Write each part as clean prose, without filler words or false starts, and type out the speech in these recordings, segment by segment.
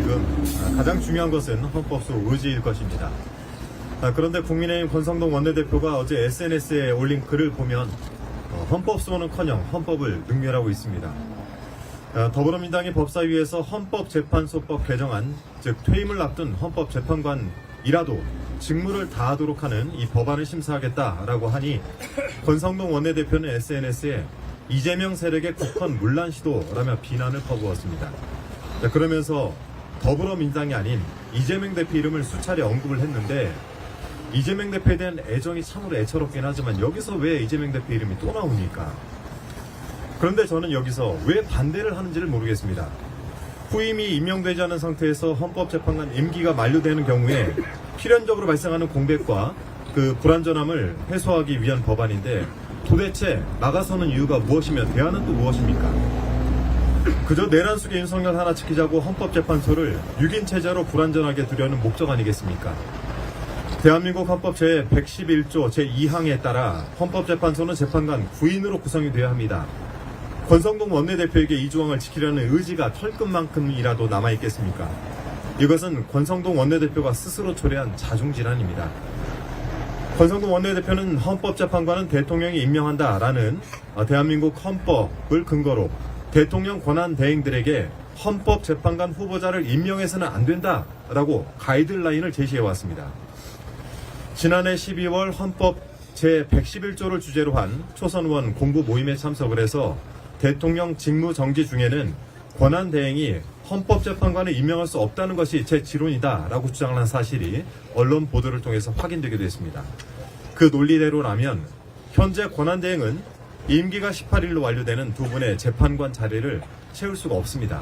지금 가장 중요한 것은 헌법소 의지일 것입니다. 그런데 국민의힘 권성동 원내대표가 어제 SNS에 올린 글을 보면 헌법소는커녕 헌법을 능멸하고 있습니다. 더불어민주당이 법사위에서 헌법재판소법 개정안, 즉 퇴임을 앞둔 헌법재판관이라도 직무를 다하도록 하는 이 법안을 심사하겠다라고 하니 권성동 원내대표는 SNS에 이재명 세력의 국헌 문란 시도라며 비난을 퍼부었습니다. 그러면서 더불어민주당이 아닌 이재명 대표 이름을 수차례 언급을 했는데 이재명 대표에 대한 애정이 참으로 애처롭긴 하지만 여기서 왜 이재명 대표 이름이 또 나옵니까? 그런데 저는 여기서 왜 반대를 하는지를 모르겠습니다. 후임이 임명되지 않은 상태에서 헌법재판관 임기가 만료되는 경우에 필연적으로 발생하는 공백과 그 불안전함을 해소하기 위한 법안인데 도대체 나가서는 이유가 무엇이며 대안은 또 무엇입니까? 그저 내란 속의 윤석열 하나 지키자고 헌법재판소를 6인 체제로 불안전하게 두려는 목적 아니겠습니까? 대한민국 헌법 제111조 제2항에 따라 헌법재판소는 재판관 9인으로 구성이 되어야 합니다. 권성동 원내대표에게 이 조항을 지키려는 의지가 털끝만큼이라도 남아있겠습니까? 이것은 권성동 원내대표가 스스로 초래한 자중질환입니다. 권성동 원내대표는 헌법재판관은 대통령이 임명한다라는 대한민국 헌법을 근거로 대통령 권한 대행들에게 헌법재판관 후보자를 임명해서는 안 된다라고 가이드라인을 제시해왔습니다. 지난해 12월 헌법 제111조를 주제로 한 초선 의원 공부 모임에 참석을 해서 대통령 직무 정지 중에는 권한 대행이 헌법재판관을 임명할 수 없다는 것이 제 지론이다라고 주장을 한 사실이 언론 보도를 통해서 확인되기도 했습니다. 그 논리대로라면 현재 권한 대행은 임기가 18일로 완료되는 두 분의 재판관 자리를 채울 수가 없습니다.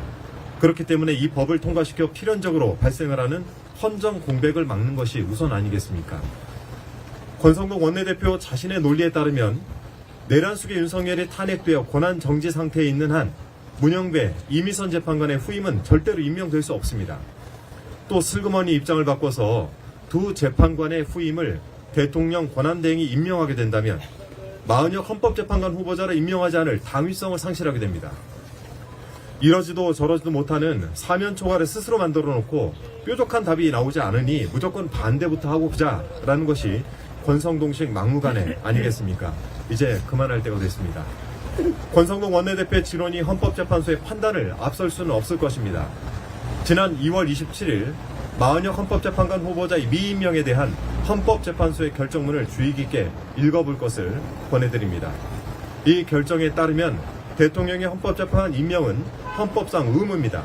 그렇기 때문에 이 법을 통과시켜 필연적으로 발생을 하는 헌정 공백을 막는 것이 우선 아니겠습니까? 권성동 원내대표 자신의 논리에 따르면 내란 속의 윤석열이 탄핵되어 권한 정지 상태에 있는 한 문영배, 이미선 재판관의 후임은 절대로 임명될 수 없습니다. 또 슬그머니 입장을 바꿔서 두 재판관의 후임을 대통령 권한대행이 임명하게 된다면 마은혁 헌법재판관 후보자를 임명하지 않을 당위성을 상실하게 됩니다. 이러지도 저러지도 못하는 사면 초과를 스스로 만들어 놓고 뾰족한 답이 나오지 않으니 무조건 반대부터 하고 보자라는 것이 권성동식 막무가내 아니겠습니까? 이제 그만할 때가 됐습니다. 권성동 원내대표의 지론이 헌법재판소의 판단을 앞설 수는 없을 것입니다. 지난 2월 27일 마은혁 헌법재판관 후보자의 미임명에 대한 헌법재판소의 결정문을 주의 깊게 읽어볼 것을 권해드립니다. 이 결정에 따르면 대통령의 헌법재판관 임명은 헌법상 의무입니다.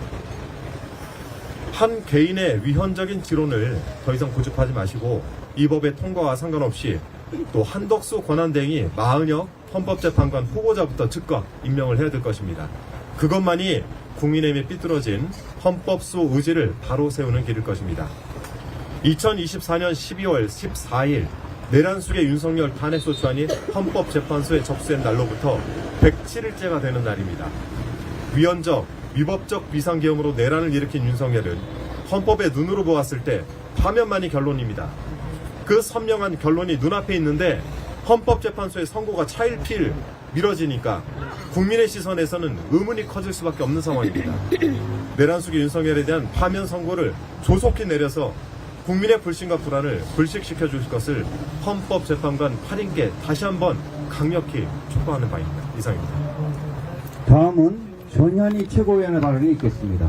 한 개인의 위헌적인 지론을 더 이상 고집하지 마시고 이 법의 통과와 상관없이 또 한덕수 권한대행이 마은혁 헌법재판관 후보자부터 즉각 임명을 해야 될 것입니다. 그것만이 국민의힘의 삐뚤어진 헌법소 의지를 바로 세우는 길일 것입니다. 2024년 12월 14일 내란 속의 윤석열 탄핵소추안이 헌법재판소에 접수된 날로부터 107일째가 되는 날입니다. 위헌적, 위법적 비상계엄으로 내란을 일으킨 윤석열은 헌법의 눈으로 보았을 때 파면만이 결론입니다. 그 선명한 결론이 눈앞에 있는데 헌법재판소의 선고가 차일피일 미뤄지니까 국민의 시선에서는 의문이 커질 수밖에 없는 상황입니다. 내란 속의 윤석열에 대한 파면 선고를 조속히 내려서 국민의 불신과 불안을 불식시켜 줄 것을 헌법재판관 8인께 다시 한번 강력히 촉구하는 바입니다. 이상입니다. 다음은 전현희 최고위원의 발언이 있겠습니다.